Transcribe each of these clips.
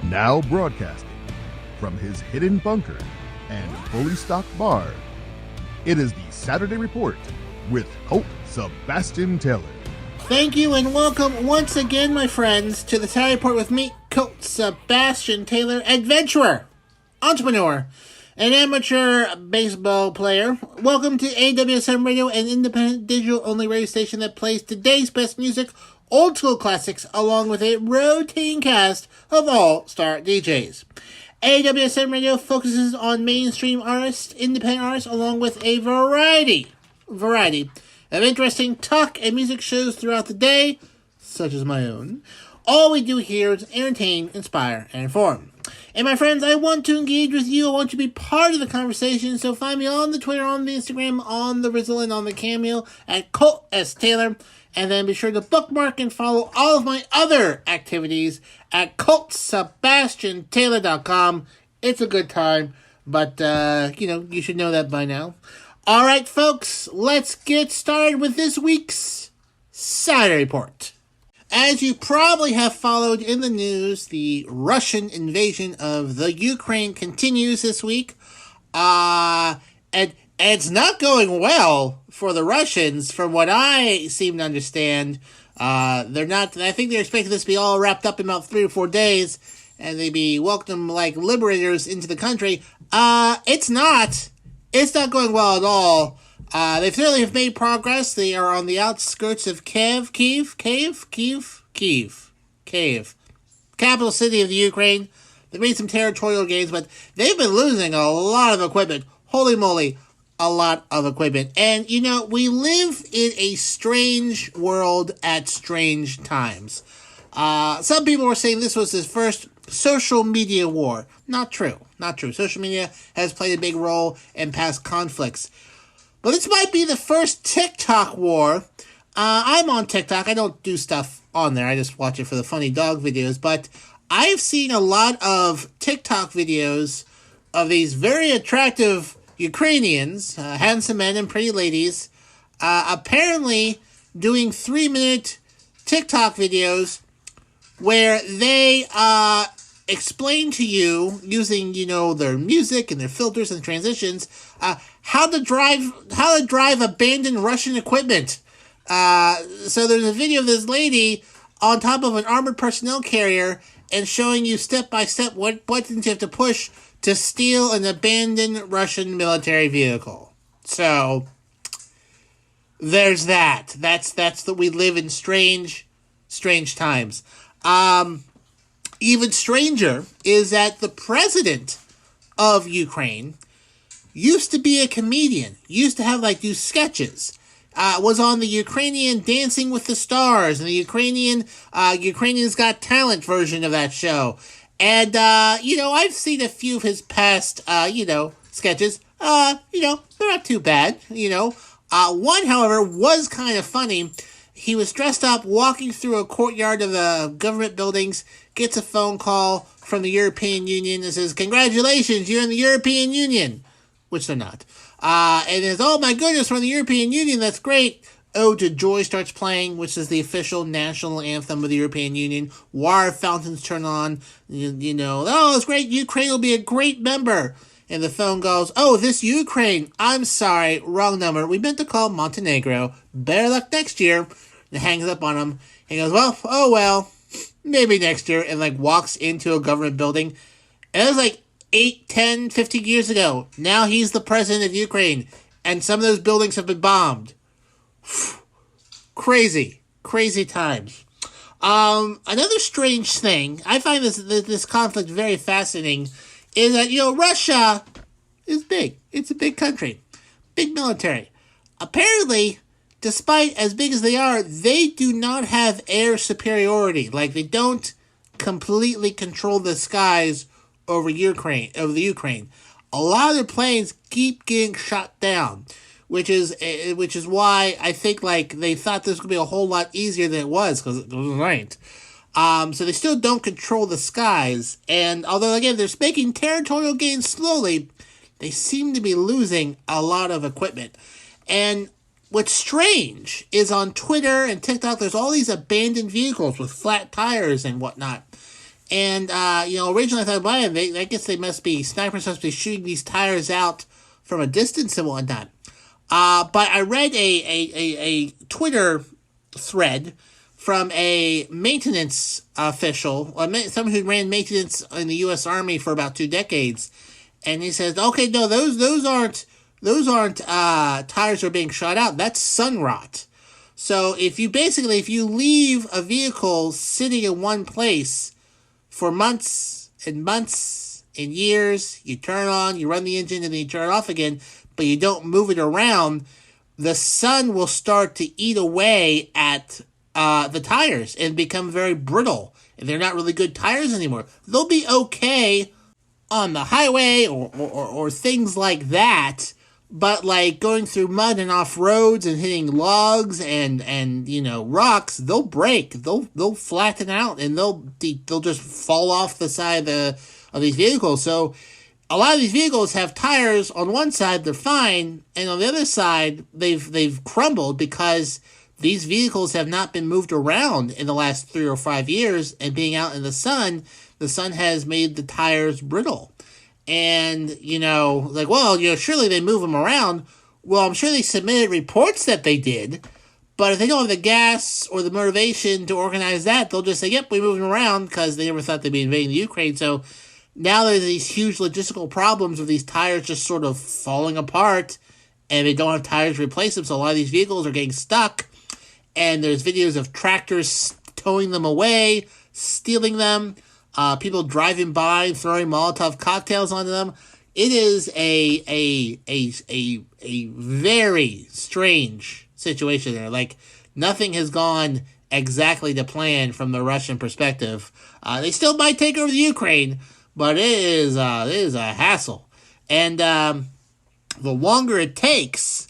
Now broadcasting from his hidden bunker and fully stocked bar, it is the Saturday Report with Colt Sebastian Taylor. Thank you and welcome once again, my friends, to the Saturday Report with me, Colt Sebastian Taylor, adventurer, entrepreneur, an amateur baseball player. Welcome to AWSM Radio, an independent digital-only radio station that plays today's best music, old school classics, along with a rotating cast of all-star DJs. AWSM Radio focuses on mainstream artists, independent artists, along with a variety of interesting talk and music shows throughout the day, such as my own. All we do here is entertain, inspire, and inform. And my friends, I want to engage with you. I want you to be part of the conversation. So find me on the Twitter, on the Instagram, on the Rizzle, and on the Cameo at Colt S. Taylor. And then be sure to bookmark and follow all of my other activities at ColtSebastianTaylor.com. It's a good time, but, you should know that by now. All right, folks, let's get started with this week's Saturday Report. As you probably have followed in the news, the Russian invasion of the Ukraine continues this week. And it's not going well for the Russians, from what I seem to understand. They're not. I think they're expecting this to be all wrapped up in about 3 or 4 days, and they'd be welcomed like liberators into the country. It's not. It's not going well at all. They certainly have made progress. They are on the outskirts of Kiev, capital city of the Ukraine. They've made some territorial gains, but they've been losing a lot of equipment. Holy moly, a lot of equipment. And, we live in a strange world at strange times. Some people were saying this was his first social media war. Not true. Social media has played a big role in past conflicts. But this might be the first TikTok war. I'm on TikTok. I don't do stuff on there. I just watch it for the funny dog videos. But I've seen a lot of TikTok videos of these very attractive Ukrainians, handsome men and pretty ladies, apparently doing 3-minute TikTok videos where they explain to you, using, their music and their filters and transitions, how to drive abandoned Russian equipment. So there's a video of this lady on top of an armored personnel carrier and showing you step by step what buttons you have to push to steal an abandoned Russian military vehicle. So there's that. That's that we live in strange times. Even stranger is that the president of Ukraine used to be a comedian, used to have do sketches, was on the Ukrainian Dancing with the Stars and the Ukrainians Got Talent version of that show. And, I've seen a few of his past, sketches. They're not too bad, One, however, was kind of funny. He was dressed up, walking through a courtyard of the government buildings, gets a phone call from the European Union that says, "Congratulations, you're in the European Union," which they're not. And says, "Oh my goodness, we're in the European Union, that's great." Ode to Joy starts playing, which is the official national anthem of the European Union. Water fountains turn on, "Oh, it's great, Ukraine will be a great member." And the phone goes, "Oh, this Ukraine, I'm sorry, wrong number. We meant to call Montenegro. Better luck next year." And hangs up on him. He goes, well, maybe next year. And walks into a government building. And it was 8, 10, 15 years ago. Now he's the president of Ukraine. And some of those buildings have been bombed. Crazy times. Another strange thing, I find this conflict very fascinating, is that, Russia is big. It's a big country. Big military. Apparently, despite as big as they are, they do not have air superiority. They don't completely control the skies over the Ukraine. A lot of their planes keep getting shot down, which is why I think they thought this would be a whole lot easier than it was, because it wasn't. So they still don't control the skies, and although again they're making territorial gains slowly, they seem to be losing a lot of equipment. And what's strange is on Twitter and TikTok, there's all these abandoned vehicles with flat tires and whatnot. And, originally I thought, well, I guess snipers must be shooting these tires out from a distance and whatnot. But I read a Twitter thread from a maintenance official, someone who ran maintenance in the U.S. Army for about 2 decades, and he says, okay, no, those aren't tires that are being shot out. That's sun rot. So if you leave a vehicle sitting in one place for months and months and years, you turn on, you run the engine, and then you turn it off again, but you don't move it around, the sun will start to eat away at the tires and become very brittle. And they're not really good tires anymore. They'll be okay on the highway or things like that, but like going through mud and off roads and hitting logs and rocks, they'll break. They'll flatten out and they'll just fall off the side of these vehicles. So a lot of these vehicles have tires on one side, they're fine, and on the other side, they've crumbled because these vehicles have not been moved around in the last 3 or 5 years, and being out in the sun has made the tires brittle. And, surely they move them around. Well, I'm sure they submitted reports that they did, but if they don't have the gas or the motivation to organize that, they'll just say, yep, we moved them around because they never thought they'd be invading the Ukraine. So now there's these huge logistical problems of these tires just sort of falling apart, and they don't have tires to replace them, so a lot of these vehicles are getting stuck, and there's videos of tractors towing them away, stealing them, people driving by, throwing Molotov cocktails onto them. It is a very strange situation there. Like, nothing has gone exactly to plan from the Russian perspective. They still might take over the Ukraine, but it is a hassle. And the longer it takes,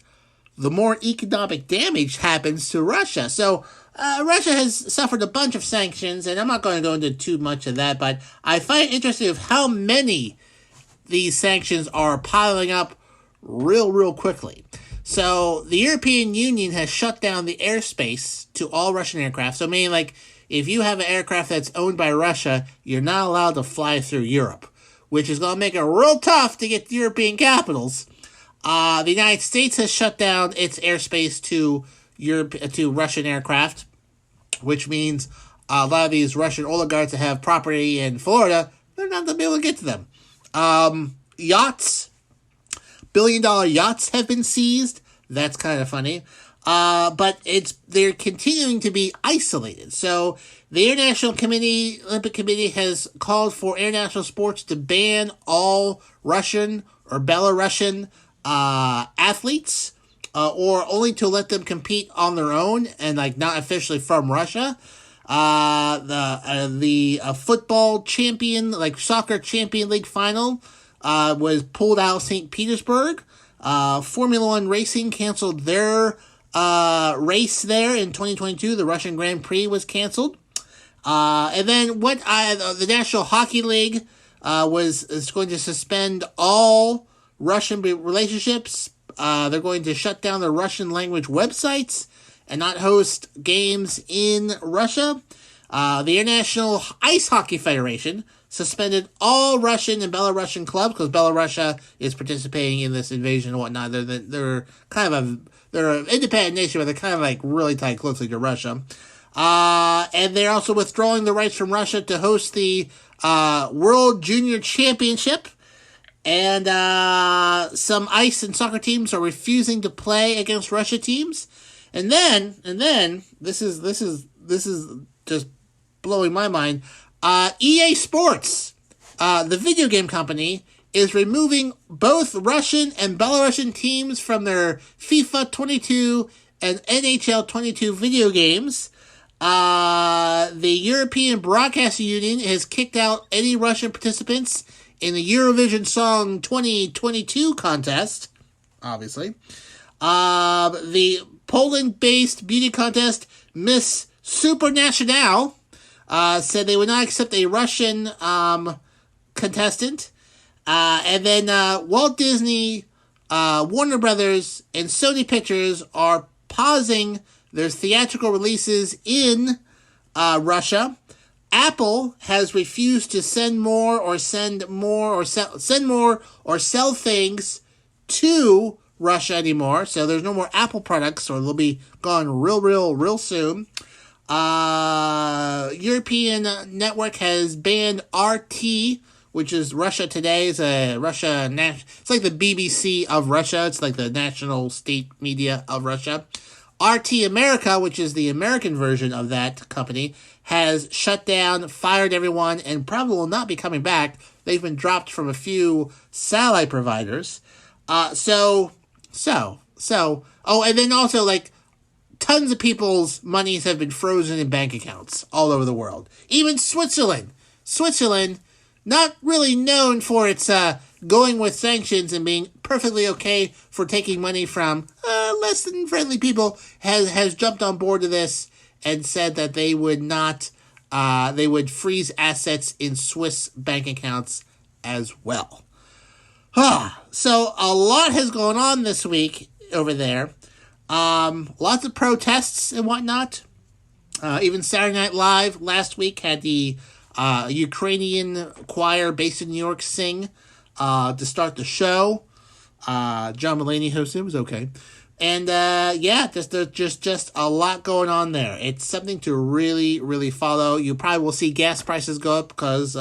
the more economic damage happens to Russia. So Russia has suffered a bunch of sanctions, and I'm not going to go into too much of that, but I find it interesting of how many these sanctions are piling up real quickly. So the European Union has shut down the airspace to all Russian aircraft. So meaning, like, if you have an aircraft that's owned by Russia, you're not allowed to fly through Europe, which is going to make it real tough to get to European capitals. The United States has shut down its airspace to Russian aircraft, which means a lot of these Russian oligarchs that have property in Florida, they're not going to be able to get to them. Yachts, billion-dollar yachts have been seized. That's kind of funny. But they're continuing to be isolated. So the Olympic Committee has called for international sports to ban all Russian or Belarusian athletes, or only to let them compete on their own and not officially from Russia. The football champion, soccer champion league final, was pulled out of St. Petersburg. Formula One racing canceled their race there in 2022. The Russian Grand Prix was canceled. And then the National Hockey League is going to suspend all Russian relationships. They're going to shut down the Russian language websites and not host games in Russia. The International Ice Hockey Federation suspended all Russian and Belarusian clubs because Belarus is participating in this invasion and whatnot. They're an independent nation, but they're kind of really tied closely to Russia. And they're also withdrawing the rights from Russia to host the World Junior Championship. And some ice and soccer teams are refusing to play against Russia teams. And then this is just blowing my mind. EA Sports, the video game company, is removing both Russian and Belarusian teams from their FIFA 22 and NHL 22 video games. The European Broadcasting Union has kicked out any Russian participants in the Eurovision Song 2022 contest, obviously. The Poland-based beauty contest, Miss Supernational, said they would not accept a Russian contestant. And then Walt Disney, Warner Brothers, and Sony Pictures are pausing their theatrical releases in Russia. Apple has refused to send more or sell things to Russia anymore. So there's no more Apple products, or they'll be gone real soon. European network has banned RT, which is Russia Today. It's it's like the BBC of Russia. It's like the national state media of Russia. RT America, which is the American version of that company, has shut down, fired everyone, and probably will not be coming back. They've been dropped from a few satellite providers. And then also, like, tons of people's monies have been frozen in bank accounts all over the world. Even Switzerland. Switzerland, not really known for its going with sanctions and being perfectly okay for taking money from less than friendly people, has jumped on board to this and said that they would not, they would freeze assets in Swiss bank accounts as well. So a lot has gone on this week over there. Lots of protests and whatnot. Even Saturday Night Live last week had the Ukrainian choir based in New York sing to start the show. John Mulaney hosted. It was okay. And there's just a lot going on there. It's something to really follow. You probably will see gas prices go up because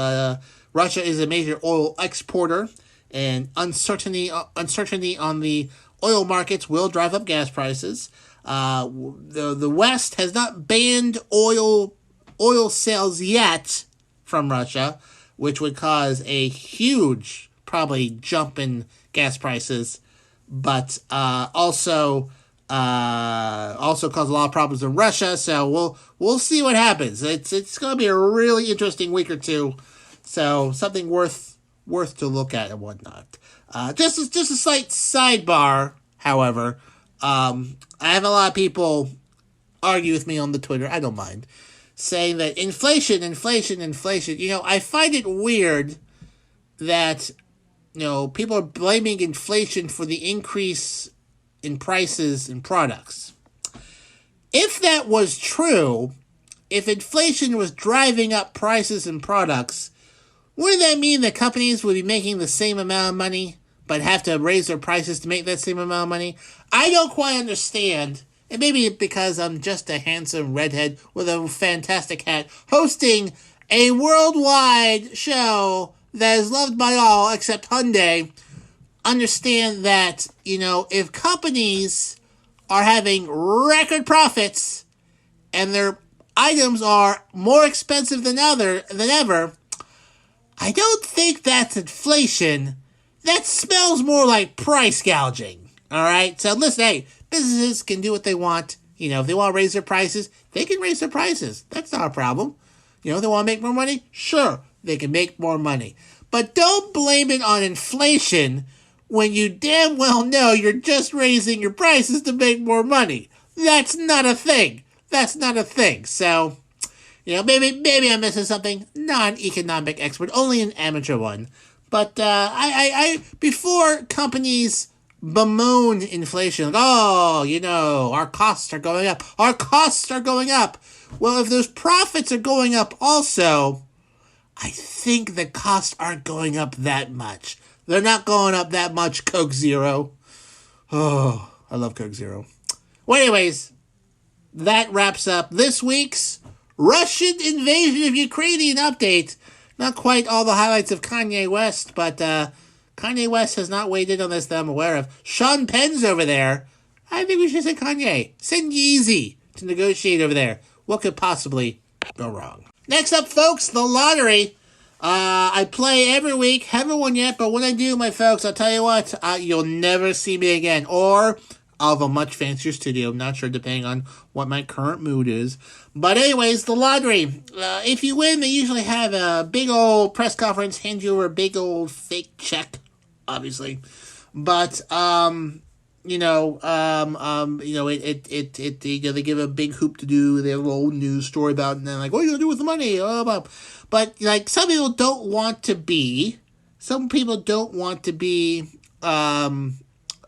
Russia is a major oil exporter, and uncertainty on the oil markets will drive up gas prices. The West has not banned oil sales yet from Russia, which would cause a huge, probably, jump in gas prices, but also cause a lot of problems in Russia. So we'll see what happens. It's going to be a really interesting week or two. So something worth to look at and whatnot. Just a slight sidebar, however. I have a lot of people argue with me on the Twitter. I don't mind. Saying that inflation. I find it weird that, people are blaming inflation for the increase in prices and products. If that was true, if inflation was driving up prices and products, wouldn't that mean that companies would be making the same amount of money, but have to raise their prices to make that same amount of money? I don't quite understand. And maybe because I'm just a handsome redhead with a fantastic hat hosting a worldwide show that is loved by all except Hyundai, understand that, if companies are having record profits and their items are more expensive than ever, I don't think that's inflation. That smells more like price gouging. All right? So listen, hey, businesses can do what they want. If they want to raise their prices, they can raise their prices. That's not a problem. If they want to make more money, sure, they can make more money. But don't blame it on inflation when you damn well know you're just raising your prices to make more money. That's not a thing. So, maybe I'm missing something. Not an economic expert, only an amateur one. But I before companies bemoan inflation, our costs are going up. Well, if those profits are going up also, I think the costs aren't going up that much. They're not going up that much, Coke Zero. Oh, I love Coke Zero. Well, anyways, that wraps up this week's Russian invasion of Ukraine update. Not quite all the highlights of Kanye West, but Kanye West has not weighed in on this that I'm aware of. Sean Penn's over there. I think we should say Kanye. Send Yeezy to negotiate over there. What could possibly go wrong? Next up, folks, the lottery. I play every week. Haven't won yet, but when I do, my folks, I'll tell you what, you'll never see me again. Or I'll have a much fancier studio. I'm not sure, depending on what my current mood is. But anyways, the lottery. If you win, they usually have a big old press conference, hand you over a big old fake check, obviously. But they give a big hoop to do. They have a little news story about it, and then like, what are you gonna do with the money? But like, some people don't want to be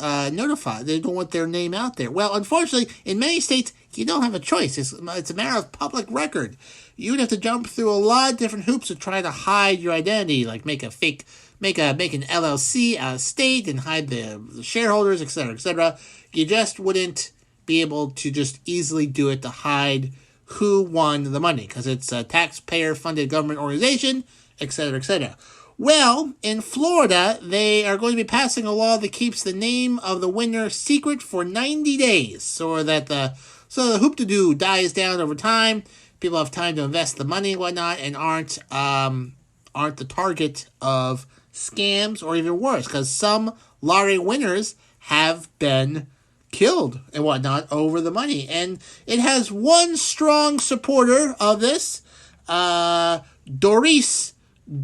notified. They don't want their name out there. Well, unfortunately, in many states, you don't have a choice. It's a matter of public record. You would have to jump through a lot of different hoops to try to hide your identity, like make an LLC out of state and hide the shareholders, etc., etc. You just wouldn't be able to just easily do it to hide who won the money, because it's a taxpayer-funded government organization, etc., etc. Well, in Florida, they are going to be passing a law that keeps the name of the winner secret for 90 days, so that the hoop-to-do dies down over time. People have time to invest the money and whatnot, and aren't the target of scams, or even worse, because some lottery winners have been killed and whatnot over the money. And it has one strong supporter of this, Doris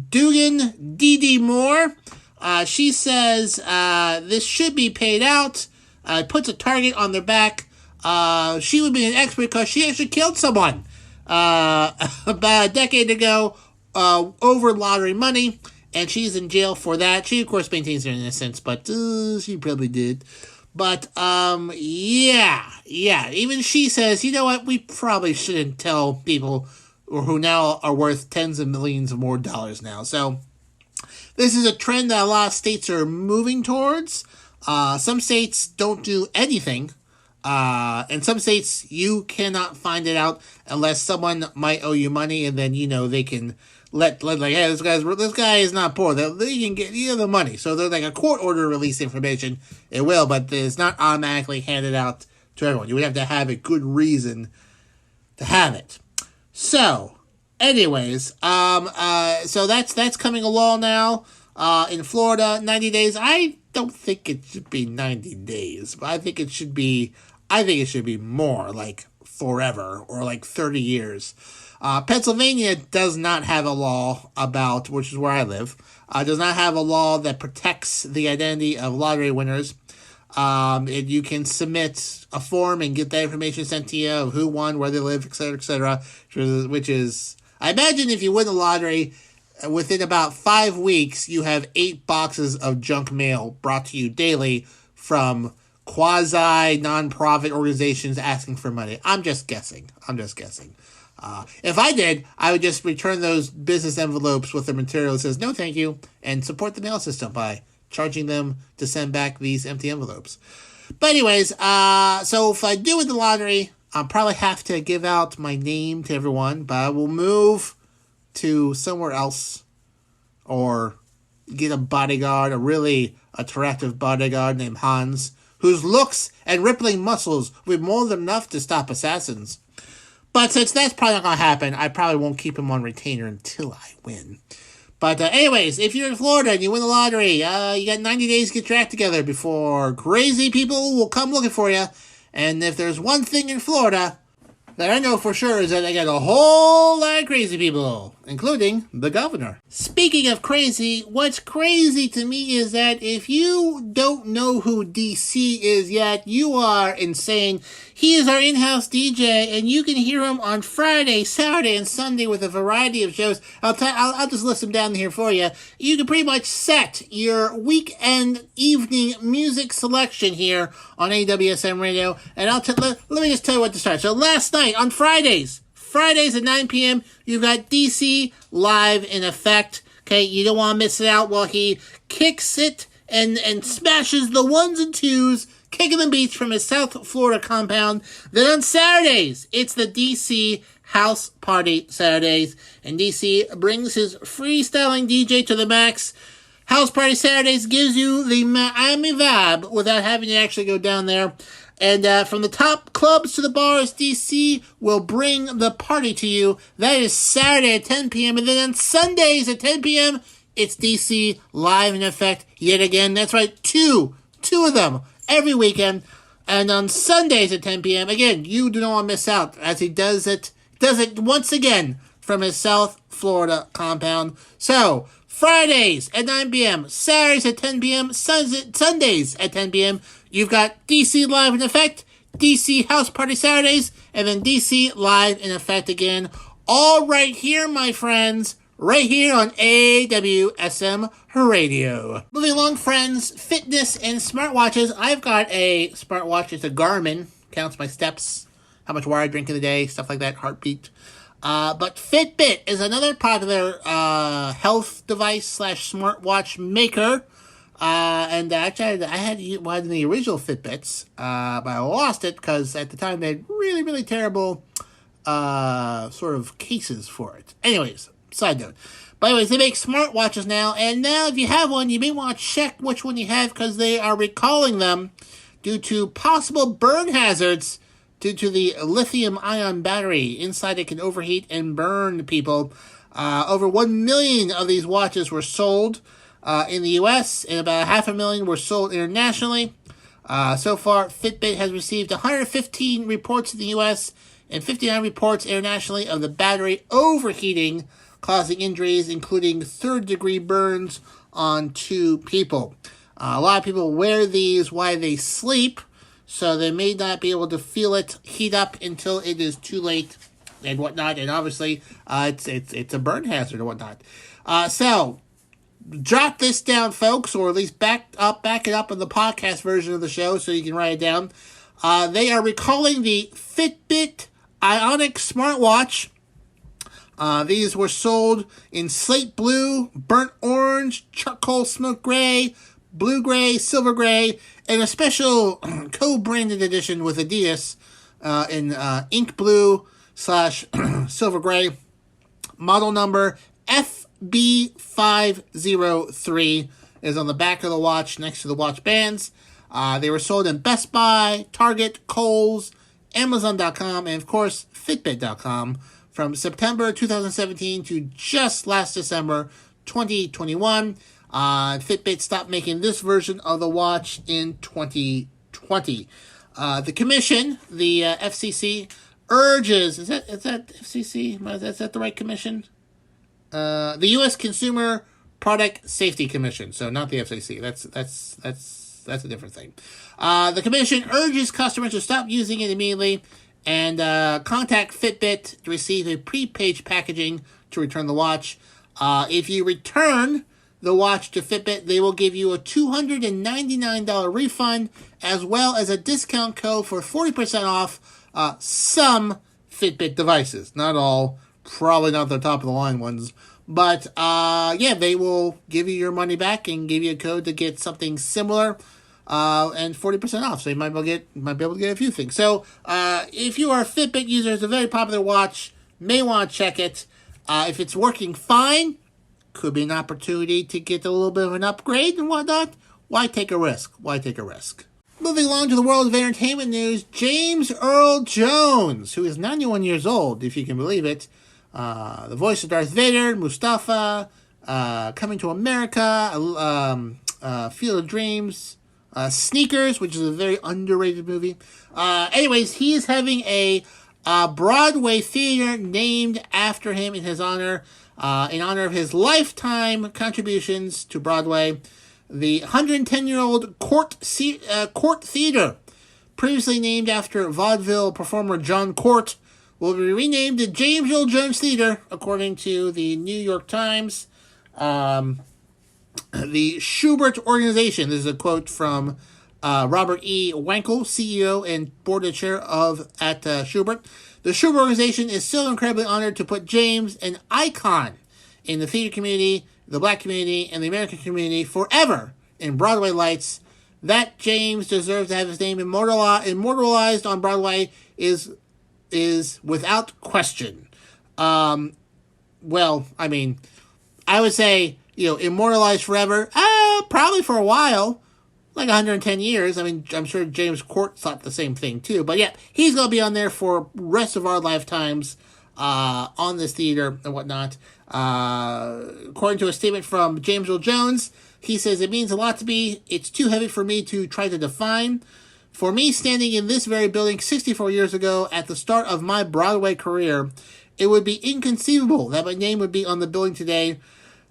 Dugan D.D. Moore. She says this should be paid out. Puts a target on their back. She would be an expert because she actually killed someone about a decade ago over lottery money, and she's in jail for that. She, of course, maintains her innocence, but she probably did. But, yeah. Even she says, you know what, we probably shouldn't tell people who now are worth tens of millions of more dollars now. So, this is a trend that a lot of states are moving towards. Some states don't do anything. And some states, you cannot find it out unless someone might owe you money, and then, they can let like, hey, this guy is not poor. They can get the money. So they're like a court order release information. It will, but it's not automatically handed out to everyone. You would have to have a good reason to have it. So, anyways, so that's coming along now. In Florida, 90 days. I don't think it should be 90 days, but I think it should be more, like forever, or like 30 years. Pennsylvania does not have a law about, which is where I live, does not have a law that protects the identity of lottery winners. You can submit a form and get that information sent to you of who won, where they live, etc., which is, I imagine if you win the lottery, within about 5 weeks, you have 8 boxes of junk mail brought to you daily from quasi-non-profit organizations asking for money. I'm just guessing. If I did, I would just return those business envelopes with the material that says, no thank you, and support the mail system by charging them to send back these empty envelopes. But anyways, so if I do win the lottery, I'll probably have to give out my name to everyone, but I will move to somewhere else, or get a bodyguard, a really attractive bodyguard named Hans, whose looks and rippling muscles will be more than enough to stop assassins. But since that's probably not going to happen, I probably won't keep him on retainer until I win. But anyways, if you're in Florida and you win the lottery, you got 90 days to get your act together before crazy people will come looking for you. And if there's one thing in Florida that I know for sure is that they got a whole lot of crazy people, including the governor. Speaking of crazy, what's crazy to me is that if you don't know who DC is yet, you are insane. He is our in-house DJ, and you can hear him on Friday, Saturday, and Sunday with a variety of shows. I'll just list them down here for you. You can pretty much set your weekend evening music selection here on AWSM Radio, and let me just tell you what to start. So last night, on Fridays at 9 p.m., you've got DC live in effect. Okay, you don't want to miss it out while he kicks it and smashes the ones and twos, kicking the beats from his South Florida compound. Then on Saturdays, it's the DC House Party Saturdays, and DC brings his freestyling DJ to the max. House Party Saturdays gives you the Miami vibe without having to actually go down there. And from the top clubs to the bars, DC will bring the party to you. That is Saturday at 10 p.m. And then on Sundays at 10 p.m., it's DC live in effect yet again. That's right, two of them every weekend. And on Sundays at 10 p.m., again, you do not want to miss out, as he does it once again from his South Florida compound. So, Fridays at 9 p.m., Saturdays at 10 p.m., Sundays at 10 p.m., you've got DC Live in Effect, DC House Party Saturdays, and then DC Live in Effect again. All right here, my friends, right here on AWSM Radio. Moving along, friends, fitness and smartwatches. I've got a smartwatch. It's a Garmin. Counts my steps how much water I drink in a day, stuff like that, heartbeat. But Fitbit is another popular health device / smartwatch maker. And actually, I had one of the original Fitbits, but I lost it because at the time they had really, really terrible sort of cases for it. Anyways, side note. But anyways, they make smartwatches now, and now if you have one, you may want to check which one you have because they are recalling them due to possible burn hazards due to the lithium-ion battery. Inside it can overheat and burn people. Over 1 million of these watches were sold in the U.S., and about 500,000 were sold internationally. So far, Fitbit has received 115 reports in the U.S. and 59 reports internationally of the battery overheating, causing injuries, including third-degree burns on 2 people. A lot of people wear these while they sleep, so they may not be able to feel it heat up until it is too late and whatnot. And obviously, it's a burn hazard and whatnot. So jot this down, folks, or at least back it up in the podcast version of the show so you can write it down. They are recalling the Fitbit Ionic smartwatch. These were sold in slate blue, burnt orange, charcoal smoke gray, blue gray, silver gray, and a special co-branded edition with Adidas in ink blue / silver gray. Model number FB503 is on the back of the watch next to the watch bands. They were sold in Best Buy, Target, Kohl's, Amazon.com, and of course Fitbit.com from September 2017 to just last December 2021. Fitbit stopped making this version of the watch in 2020. The commission, the FCC, urges, is that FCC? Is that the right commission? The U.S. Consumer Product Safety Commission, so not the FCC. That's a different thing. The commission urges customers to stop using it immediately and contact Fitbit to receive a pre-paid packaging to return the watch. If you return the watch to Fitbit, they will give you a $299 refund as well as a discount code for 40% off some Fitbit devices. Not all, probably not the top of the line ones. But they will give you your money back and give you a code to get something similar. And 40% off, so you might be able to get a few things. So, if you are a Fitbit user, it's a very popular watch. May want to check it. If it's working fine, could be an opportunity to get a little bit of an upgrade and whatnot. Why take a risk? Moving along to the world of entertainment news, James Earl Jones, who is 91 years old, if you can believe it. The voice of Darth Vader, Mustafa, Coming to America, Field of Dreams, Sneakers, which is a very underrated movie. Anyways, he is having a Broadway theater named after him in honor of his lifetime contributions to Broadway. The 110-year-old Court Theater, previously named after vaudeville performer John Court, will be renamed the James Earl Jones Theater, according to the New York Times. The Schubert Organization, this is a quote from Robert E. Wankel, CEO and board chair at Schubert. The Schubert Organization is still incredibly honored to put James, an icon in the theater community, the black community, and the American community forever in Broadway lights. That James deserves to have his name immortalized on Broadway is without question. I would say, immortalized forever. Probably for a while, like 110 years. I mean, I'm sure James Court thought the same thing too. But yeah, he's going to be on there for rest of our lifetimes on this theater and whatnot. According to a statement from James Earl Jones, he says, "It means a lot to me. It's too heavy for me to try to define. For me, standing in this very building 64 years ago at the start of my Broadway career, it would be inconceivable that my name would be on the building today.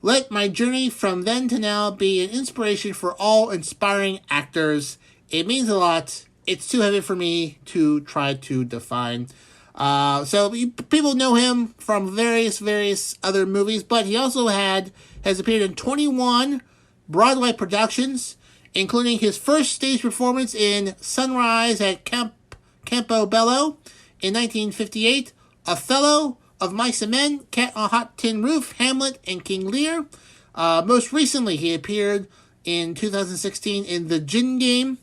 Let my journey from then to now be an inspiration for all inspiring actors. It means a lot. It's too heavy for me to try to define." So people know him from various other movies, but he also has appeared in 21 Broadway productions, including his first stage performance in Sunrise at Campo Bello in 1958, Othello, Of Mice and Men, Cat on a Hot Tin Roof, Hamlet, and King Lear. Most recently, he appeared in 2016 in The Gin Game.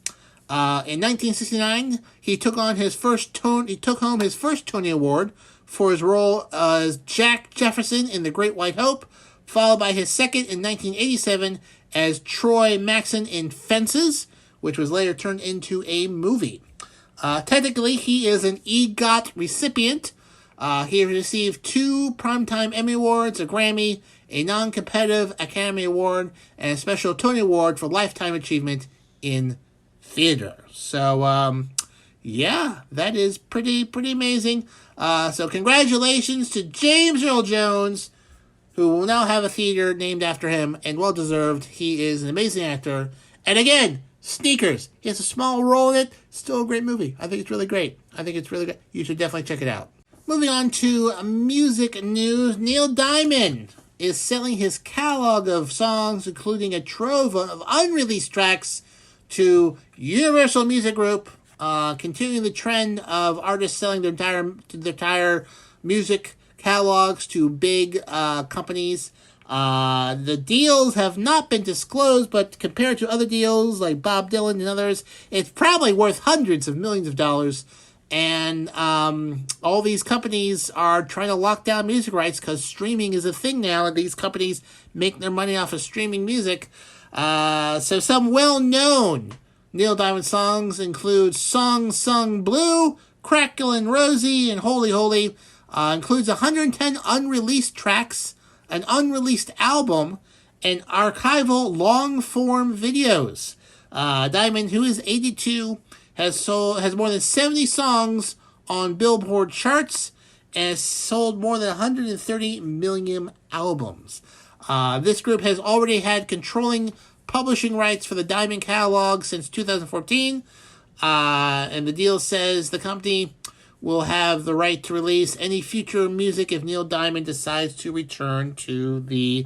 In 1969, he took home his first Tony Award for his role as Jack Jefferson in The Great White Hope, followed by his second in 1987 as Troy Maxon in Fences, which was later turned into a movie. Technically, he is an EGOT recipient. He received 2 Primetime Emmy Awards, a Grammy, a non-competitive Academy Award, and a special Tony Award for Lifetime Achievement in Theater. So, yeah, that is pretty amazing. So congratulations to James Earl Jones, who will now have a theater named after him, and well-deserved. He is an amazing actor. And again, Sneakers. He has a small role in it. Still a great movie. I think it's really great. You should definitely check it out. Moving on to music news. Neil Diamond is selling his catalog of songs, including a trove of unreleased tracks, to Universal Music Group, continuing the trend of artists selling their entire music catalogs to big companies. The deals have not been disclosed, but compared to other deals like Bob Dylan and others, it's probably worth hundreds of millions of dollars. And all these companies are trying to lock down music rights because streaming is a thing now, and these companies make their money off of streaming music. So some well-known Neil Diamond songs include Song Sung Blue, Cracklin' Rosie, and Holy Holy. Includes 110 unreleased tracks, an unreleased album, and archival long-form videos. Diamond, who is 82, has more than 70 songs on Billboard charts and has sold more than 130 million albums. This group has already had controlling publishing rights for the Diamond catalog since 2014, and the deal says the company will have the right to release any future music if Neil Diamond decides to return to the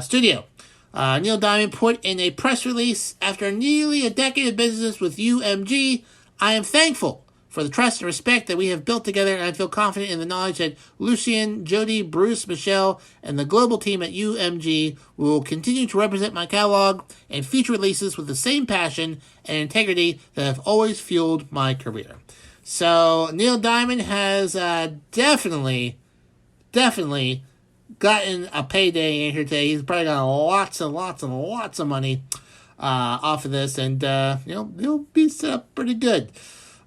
studio. Neil Diamond put in a press release, after nearly a decade of business with UMG, I am thankful for the trust and respect that we have built together, and I feel confident in the knowledge that Lucien, Jody, Bruce, Michelle, and the global team at UMG will continue to represent my catalog and future releases with the same passion and integrity that have always fueled my career. So Neil Diamond has definitely gotten a payday in here today. He's probably got lots and lots of money off of this, and he'll be set up pretty good.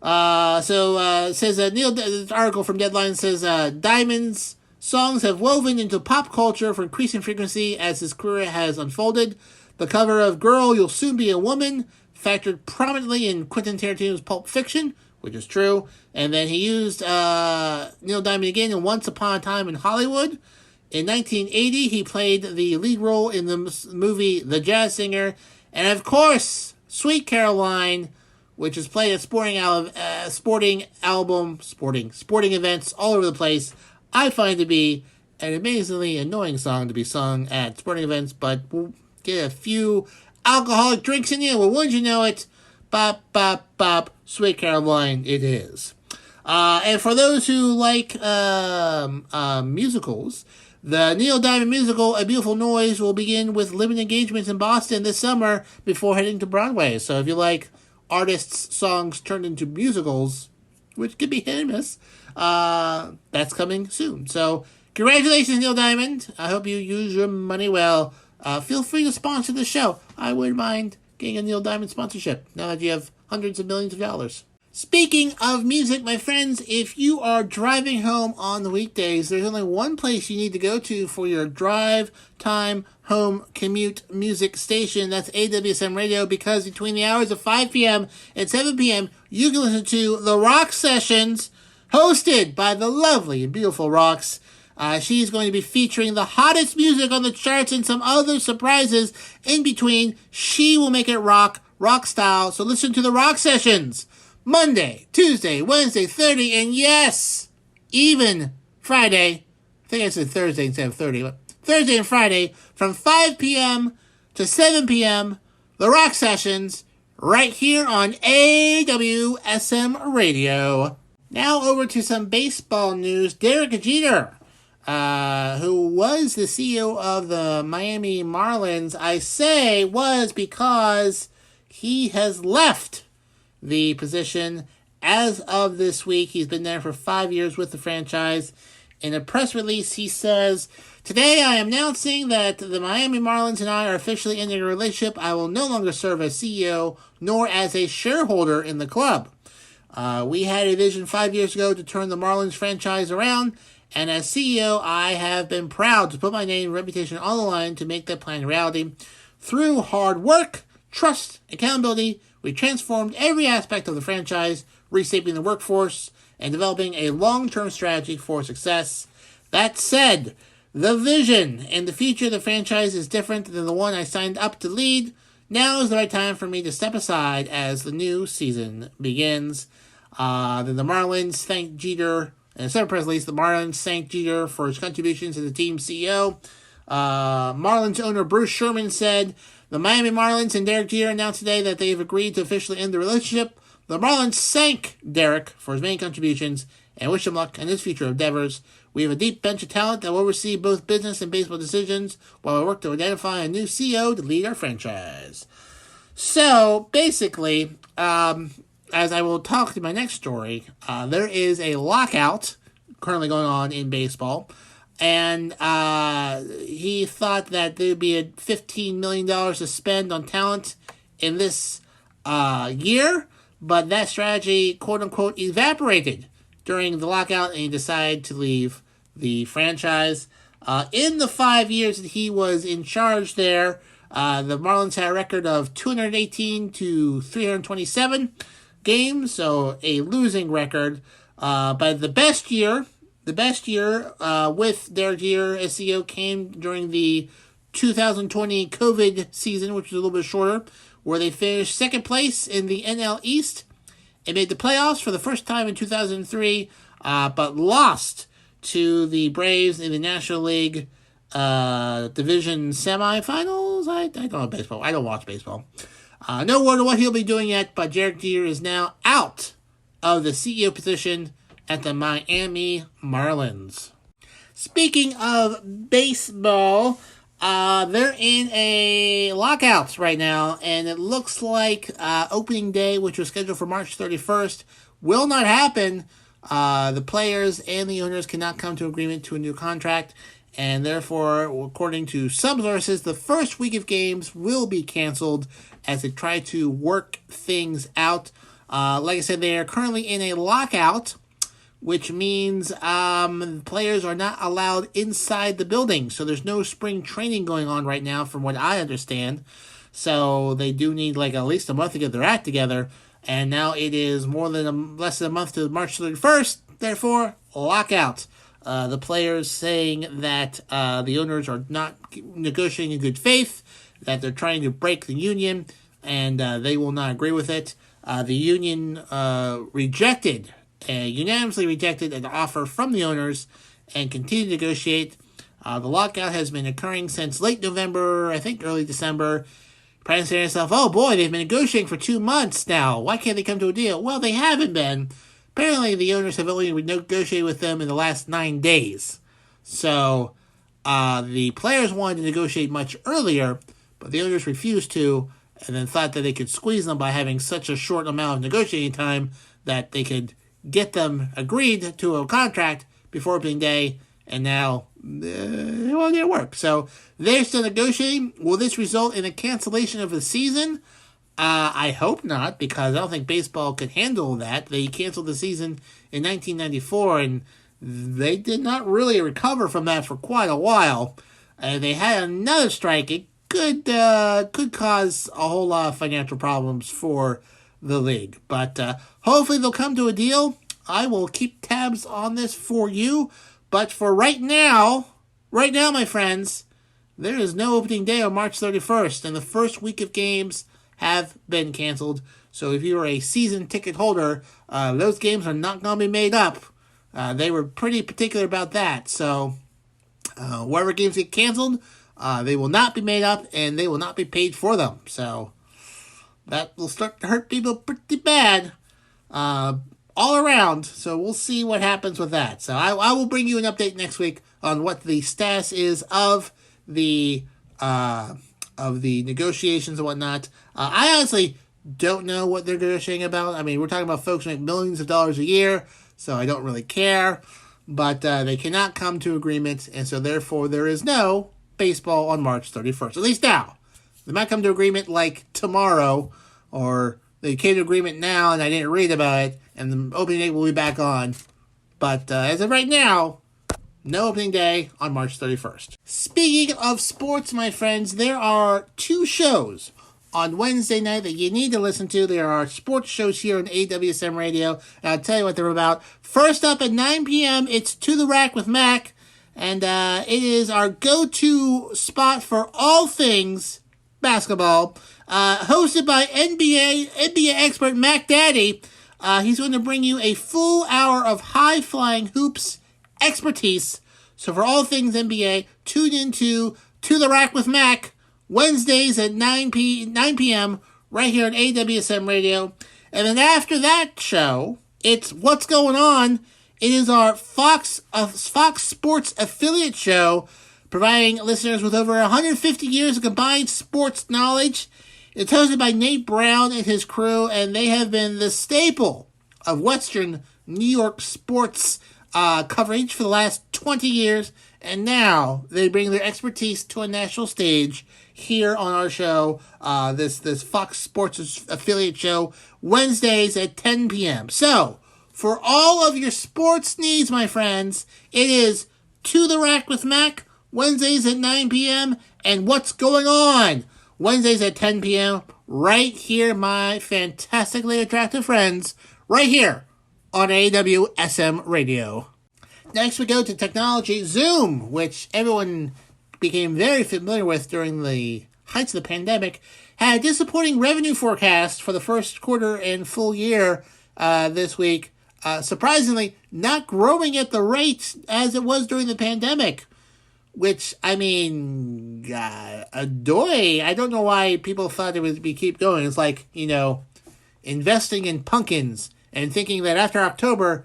It says this article from Deadline says Diamond's songs have woven into pop culture for increasing frequency as his career has unfolded. The cover of "Girl, You'll Soon Be a Woman" factored prominently in Quentin Tarantino's Pulp Fiction, which is true. And then he used Neil Diamond again in Once Upon a Time in Hollywood. In 1980, he played the lead role in the movie The Jazz Singer. And of course, Sweet Caroline, which is played at sporting events all over the place. I find to be an amazingly annoying song to be sung at sporting events, but we'll get a few alcoholic drinks in you. Well, wouldn't you know it? Bop, bop, bop, Sweet Caroline, it is. And for those who like musicals, the Neil Diamond musical, A Beautiful Noise, will begin with limited engagements in Boston this summer before heading to Broadway. So if you like artists' songs turned into musicals, which could be hit and miss, that's coming soon. So congratulations, Neil Diamond. I hope you use your money well. Feel free to sponsor the show. I wouldn't mind getting a Neil Diamond sponsorship now that you have hundreds of millions of dollars. Speaking of music, my friends, if you are driving home on the weekdays, there's only one place you need to go to for your drive time home commute music station. That's AWSM Radio, because between the hours of 5 p.m. and 7 p.m., you can listen to The Rock Sessions, hosted by the lovely and beautiful Rox. She's going to be featuring the hottest music on the charts and some other surprises in between. She will make it rock style. So listen to The Rock Sessions Monday, Tuesday, Wednesday, Thursday, and yes, even Friday. I think I said Thursday instead of 30, but Thursday and Friday from 5 p.m. to 7 p.m. The Rock Sessions right here on AWSM Radio. Now over to some baseball news. Derek Jeter, who was the CEO of the Miami Marlins, I say was because he has left the position as of this week. He's been there for 5 years with the franchise. In a press release, he says, "Today I am announcing that the Miami Marlins and I are officially ending a relationship. I will no longer serve as CEO nor as a shareholder in the club. We had a vision 5 years ago to turn the Marlins franchise around, and as CEO, I have been proud to put my name and reputation on the line to make that plan a reality. Through hard work, trust, accountability, we transformed every aspect of the franchise, reshaping the workforce and developing a long-term strategy for success. That said, the vision and the future of the franchise is different than the one I signed up to lead. Now is the right time for me to step aside as the new season begins." Then the Marlins thanked Jeter, in a separate press release, the Marlins thanked Jeter for his contributions as the team's CEO. Marlins owner Bruce Sherman said, "The Miami Marlins and Derek Jeter announced today that they've agreed to officially end the relationship. The Marlins thank Derek for his many contributions and wish him luck in his future endeavors. We have a deep bench of talent that will oversee both business and baseball decisions while we work to identify a new CEO to lead our franchise." So, basically, as I will talk in my next story, there is a lockout currently going on in baseball. And he thought that there would be a $15 million to spend on talent in this year. But that strategy, quote-unquote, evaporated during the lockout, and he decided to leave the franchise. In the 5 years that he was in charge there, the Marlins had a record of 218 to 327 games, so a losing record. But the best year with Derek Jeter as CEO came during the 2020 COVID season, which was a little bit shorter, where they finished second place in the NL East and made the playoffs for the first time in 2003, but lost to the Braves in the National League division semifinals. I don't know baseball. I don't watch baseball. No word of what he'll be doing yet, but Derek Jeter is now out of the CEO position at the Miami Marlins. Speaking of baseball, they're in a lockout right now, and it looks like opening day, which was scheduled for March 31st, will not happen. The players and the owners cannot come to agreement to a new contract, and therefore, according to some sources, the first week of games will be canceled as they try to work things out. Like I said, they are currently in a lockout, which means players are not allowed inside the building. So there's no spring training going on right now, from what I understand. So they do need at least a month to get their act together. And now it is less than a month to March 31st. Therefore, lockout. The players saying that the owners are not negotiating in good faith, that they're trying to break the union, and they will not agree with it. The union unanimously rejected an offer from the owners and continued to negotiate. The lockout has been occurring since late November, I think early December. Probably saying to yourself, oh boy, they've been negotiating for 2 months now. Why can't they come to a deal? Well, they haven't been. Apparently, the owners have only negotiated with them in the last 9 days. So, the players wanted to negotiate much earlier, but the owners refused to, and then thought that they could squeeze them by having such a short amount of negotiating time that they could get them agreed to a contract before opening day, and now it won't work. So they're still negotiating. Will this result in a cancellation of the season? I hope not, because I don't think baseball could handle that. They canceled the season in 1994, and they did not really recover from that for quite a while. They had another strike. It could cause a whole lot of financial problems for the league. But hopefully they'll come to a deal. I will keep tabs on this for you. But for right now, my friends, there is no opening day on March 31st, and the first week of games have been canceled. So if you're a season ticket holder, those games are not going to be made up. They were pretty particular about that. So wherever games get canceled, they will not be made up, and they will not be paid for them. So that will start to hurt people pretty bad. all around. So we'll see what happens with that. So I will bring you an update next week on what the status is of the negotiations and whatnot. I honestly don't know what they're negotiating about. I mean, we're talking about folks who make millions of dollars a year, so I don't really care. But they cannot come to agreement, and so therefore there is no baseball on March 31st. At least now. They might come to agreement like tomorrow, or they came to agreement now and I didn't read about it, and the opening day will be back on. But as of right now, no opening day on March 31st. Speaking of sports, my friends, there are 2 shows on Wednesday night that you need to listen to. There are sports shows here on AWSM Radio, and I'll tell you what they're about. First up at 9 p.m., it's To the Rack with Mac, and it is our go-to spot for all things basketball. Hosted by NBA expert Mac Daddy. He's going to bring you a full hour of high-flying hoops expertise. So for all things NBA, tune into To the Rack with Mac, Wednesdays at 9 p.m. right here on AWSM Radio. And then after that show, it's What's Going On. It is our Fox Sports affiliate show, providing listeners with over 150 years of combined sports knowledge. It's hosted by Nate Brown and his crew, and they have been the staple of Western New York sports coverage for the last 20 years, and now they bring their expertise to a national stage here on our show, this Fox Sports affiliate show, Wednesdays at 10 p.m. So, for all of your sports needs, my friends, it is To the Rack with Mac, Wednesdays at 9 p.m., and What's Going On, Wednesdays at 10 p.m., right here, my fantastically attractive friends, right here on AWSM Radio. Next we go to technology. Zoom, which everyone became very familiar with during the heights of the pandemic, had a disappointing revenue forecast for the first quarter and full year this week. Surprisingly, not growing at the rate as it was during the pandemic. Which, I mean, adoy. I don't know why people thought it would keep going. It's like, investing in pumpkins and thinking that after October,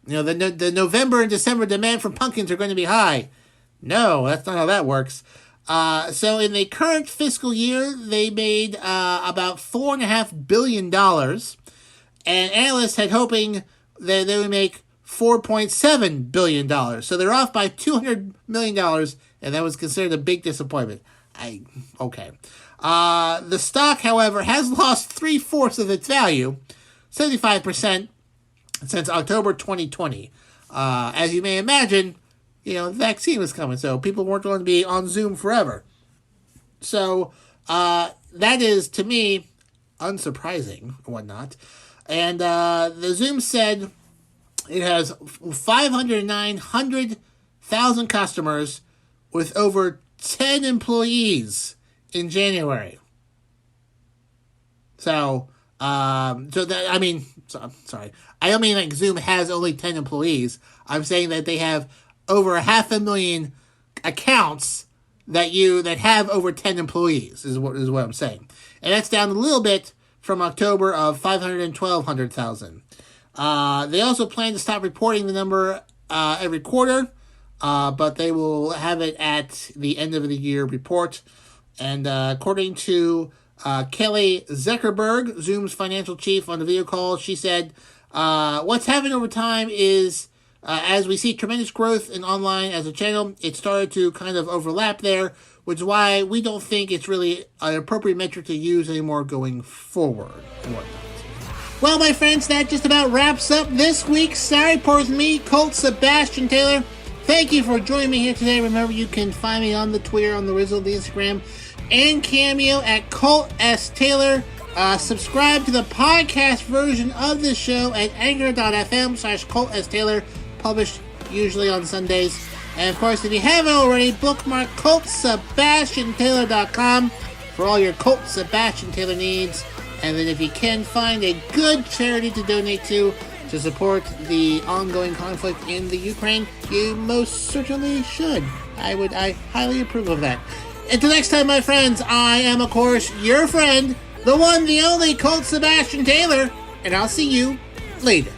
the November and December demand for pumpkins are going to be high. No, that's not how that works. So in the current fiscal year, they made about $4.5 billion. And analysts had hoping that they would make $4.7 billion. So they're off by $200 million, and that was considered a big disappointment. Okay. The stock, however, has lost 3/4 of its value, 75%, since October 2020. As you may imagine, the vaccine was coming, so people weren't going to be on Zoom forever. So that is, to me, unsurprising and whatnot. And the Zoom said it has 509,000 customers with over 10 employees in January. Sorry. I don't mean like Zoom has only 10 employees. I'm saying that they have over 500,000 accounts that have over 10 employees is what I'm saying. And that's down a little bit from October of 512,000. They also plan to stop reporting the number every quarter, but they will have it at the end of the year report. And according to Kelly Zuckerberg, Zoom's financial chief, on the video call, she said, what's happened over time is, as we see tremendous growth in online as a channel, it started to kind of overlap there, which is why we don't think it's really an appropriate metric to use anymore going forward and whatnot. Well, my friends, that just about wraps up this week's Saturday Report with me, Colt Sebastian Taylor. Thank you for joining me here today. Remember, you can find me on the Twitter, on the Rizzle, the Instagram, and Cameo at Colt S. Taylor. Subscribe to the podcast version of this show at anchor.fm/Colt S. Taylor, published usually on Sundays. And, of course, if you haven't already, bookmark ColtSebastianTaylor.com for all your Colt Sebastian Taylor needs. And then if you can, find a good charity to donate to support the ongoing conflict in the Ukraine, you most certainly should. I highly approve of that. Until next time, my friends, I am, of course, your friend, the one, the only Colt Sebastian Taylor, and I'll see you later.